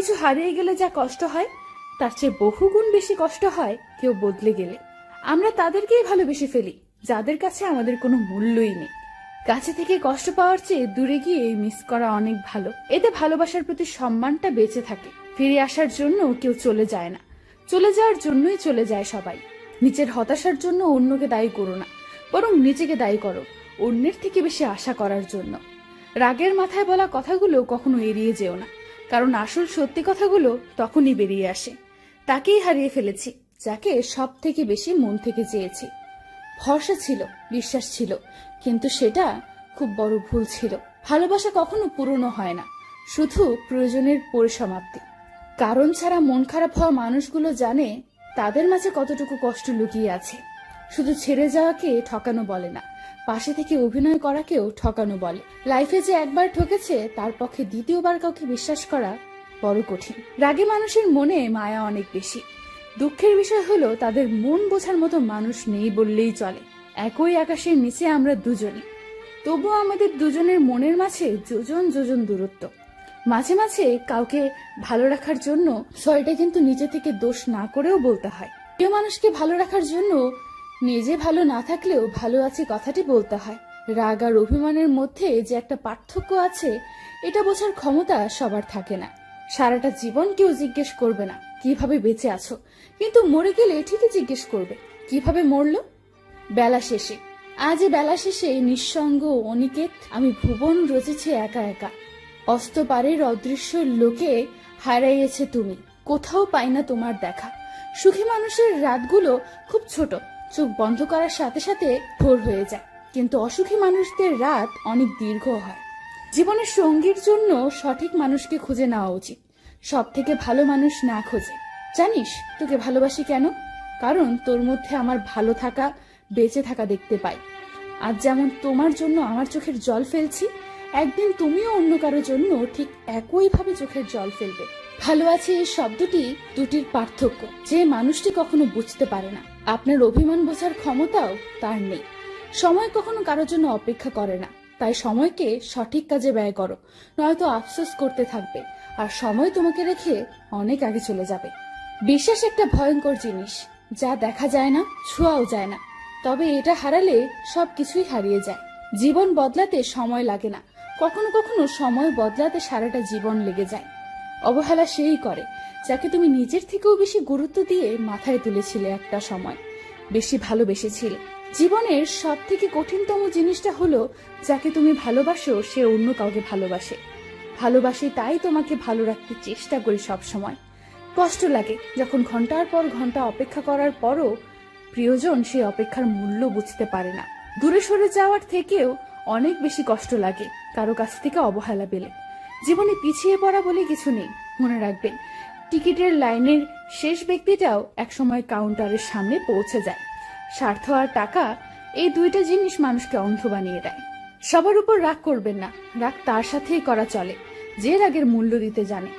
কিছু হারিয়ে গেলে যা কষ্ট হয় তার চেয়ে বহুগুণ বেশি কষ্ট হয় কেউ বদলে গেলে। আমরা তাদেরকেই ভালোবেসে ফেলি যাদের কাছে আমাদের কোনো মূল্যই নেই। কাছে থেকে কষ্ট পাওয়ার চেয়ে দূরে গিয়ে মিস করা অনেক ভালো। এতে ভালোবাসার প্রতি সম্মানটা বেঁচে থাকে। ফিরে আসার জন্য কেউ চলে যায় না, চলে যাওয়ার জন্যই চলে যায় সবাই। নিজের হতাশার জন্য অন্যকে দায়ী করো না, বরং নিজেকে দায়ী করো অন্যের থেকে বেশি আশা করার জন্য। রাগের মাথায় বলা কথাগুলো কখনো এড়িয়ে যেও না, কারণ আসল সত্যি কথাগুলো তখনই বেরিয়ে আসে। তাকেই হারিয়ে ফেলেছি যাকে সব থেকে বেশি মন থেকে চেয়েছি। ভরসা ছিল, বিশ্বাস ছিল, কিন্তু সেটা খুব বড় ভুল ছিল। ভালোবাসা কখনো পুরনো হয় না, শুধু প্রয়োজনের পরিসমাপ্তি। কারণ ছাড়া মন খারাপ হওয়া মানুষগুলো জানে তাদের মাঝে কতটুকু কষ্ট লুকিয়ে আছে। শুধু ছেড়ে যাওয়াকে ঠকানো বলে না, পাশে থেকে অভিনয় করাকেও ঠকানো বলে। লাইফে যে একবার ঠকেছে তার পক্ষে দ্বিতীয়বার কাউকে বিশ্বাস করা বড় কঠিন। রাগে মানুষের মনে মায়া অনেক বেশি। দুঃখের বিষয় হলো তাদের মন বোঝার মতো মানুষ নেই বললেই চলে। একই আকাশের নিচে আমরা দুজনই, তবুও আমাদের দুজনের মনের মাঝে যোজন যোজন দূরত্ব। মাঝে মাঝে কাউকে ভালো রাখার জন্য সরিটা কিন্তু নিজে থেকে দোষ না করেও বলতে হয়। কেউ মানুষকে ভালো রাখার জন্য নিজে ভালো না থাকলেও ভালো আছে কথাটি বলতে হয়। রাগ আর অভিমানের মধ্যে যে একটা পার্থক্য আছে এটা বোঝার ক্ষমতা সবার থাকে না। সারাটা জীবন কেউ জিজ্ঞেস করবে না কিভাবে বেঁচে আছো, কিন্তু মরে গেলে ঠিকই জিজ্ঞেস করবে কিভাবে মরলো। বেলা শেষে, আজ বেলা শেষে নিঃসঙ্গ অনিকেত আমি ভুবন রচেছে একা একা। অস্তপারের অদৃশ্য লোকে হারাইয়েছে তুমি, কোথাও পাই না তোমার দেখা। সুখী মানুষের রাতগুলো খুব ছোট, চোখ বন্ধ করার সাথে সাথে ভোর হয়ে যায়, কিন্তু অসুখী মানুষদের রাত অনেক দীর্ঘ হয়। জীবনের সঙ্গীর জন্য সঠিক মানুষকে খুঁজে নেওয়া উচিত, সব থেকে ভালো মানুষ না খোঁজে। জানিস তোকে ভালোবাসি কেন? কারণ তোর মধ্যে আমার ভালো থাকা, বেঁচে থাকা দেখতে পাই। আজ যেমন তোমার জন্য আমার চোখের জল ফেলছি, একদিন তুমিও অন্য কারোর জন্য ঠিক একইভাবে চোখের জল ফেলবে। ভালো আছে এই শব্দটি দুটির পার্থক্য যে মানুষটি কখনো বুঝতে পারে না। আপনার অভিমান বোঝার ক্ষমতাও তার নেই। সময় কখনো কারোর জন্য অপেক্ষা করে না, তাই সময়কে সঠিক কাজে ব্যয় করো, নয়তো আফসোস করতে থাকবে আর সময় তোমাকে রেখে অনেক আগে চলে যাবে। বিশ্বাস একটা ভয়ঙ্কর জিনিস, যা দেখা যায় না, ছোঁয়াও যায় না, তবে এটা হারালে সবকিছুই হারিয়ে যায়। জীবন বদলাতে সময় লাগে না, কখনো কখনো সময় বদলাতে সারাটা জীবন লেগে যায়। অবহেলা সেই করে যাকে তুমি নিজের থেকেও বেশি গুরুত্ব দিয়ে মাথায় তুলেছিলে একটা সময়, বেশি ভালোবেসেছিলে। জীবনের সব থেকে কঠিনতম জিনিসটা হলো যাকে তুমি ভালোবাসো সে অন্য কাউকে ভালোবাসে তাই তোমাকে ভালো রাখতে চেষ্টা করি সব সময়। কষ্ট লাগে যখন ঘন্টার পর ঘন্টা অপেক্ষা করার পরও প্রিয়জন সেই অপেক্ষার মূল্য বুঝতে পারে না। দূরে সরে যাওয়ার থেকেও অনেক বেশি কষ্ট লাগে কারো কাছ থেকে অবহেলা পেলে। জীবনে পিছিয়ে পড়া বলে কিছু নেই, মনে রাখবেন টিকিটের লাইনের শেষ ব্যক্তিটাও একসময় কাউন্টারের সামনে পৌঁছে যায়। স্বার্থ আর টাকা, এই দুইটা জিনিস মানুষকে অন্ধ বানিয়ে দেয়। সবার উপর রাগ করবেন না, রাগ তার সাথেই করা চলে যে রাগের মূল্য দিতে জানে।